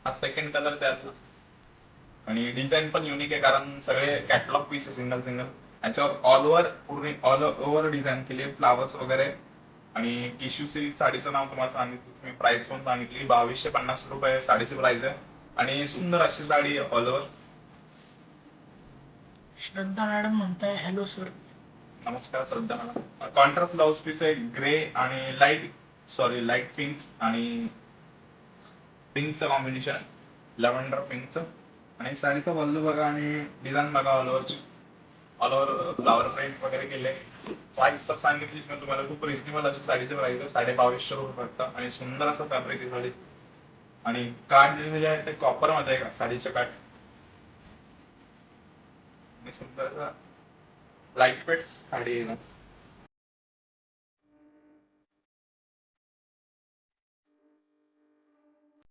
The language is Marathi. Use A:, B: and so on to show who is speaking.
A: हा सेकंड कलर त्यातला. आणि डिझाईन पण युनिक आहे कारण सगळे कॅटलॉग पीस आहे सिंगल सिंगल. याच्यावर ऑल ओव्हर पूर्ण ऑल ओव्हर डिझाईन केली, फ्लावर्स वगैरे. आणि टिश्यू सिल्क साडीचं नाव तुम्हाला सांगितलं, मी प्राइस पण सांगितली, 2250 रुपये साडीची प्राइस आहे. आणि सुंदर अशी साडी आहे ऑल ओव्हर.
B: श्रद्धा मॅडम म्हणताय हॅलो सर.
A: नमस्कार श्रद्धा मॅडम. कॉन्ट्रास्ट ब्लाउज पीस आहे, ग्रे आणि लाईट पिंक आणि पिंकचं कॉम्बिनेशन, लव्हेंडर पिंकचं. आणि साडीचा पल्लू बघा आणि डिझाईन बघा ऑल ओव्हरची. ऑल ओव्हर फ्लावर प्रिंट वगैरे केले. प्राइस तर सांगितलीच मी तुम्हाला, खूप रिजनेबल अशी साडीची प्राइस आहे, 2250 रुपये फक्त. आणि सुंदर असं फॅब्रिक आहे साडी. आणि काठ जे दिले आहे ते कॉपर मध्ये आहे का साडीच्या काठ. आणि सुंदर असं लाईट वेट साडी आहे ना.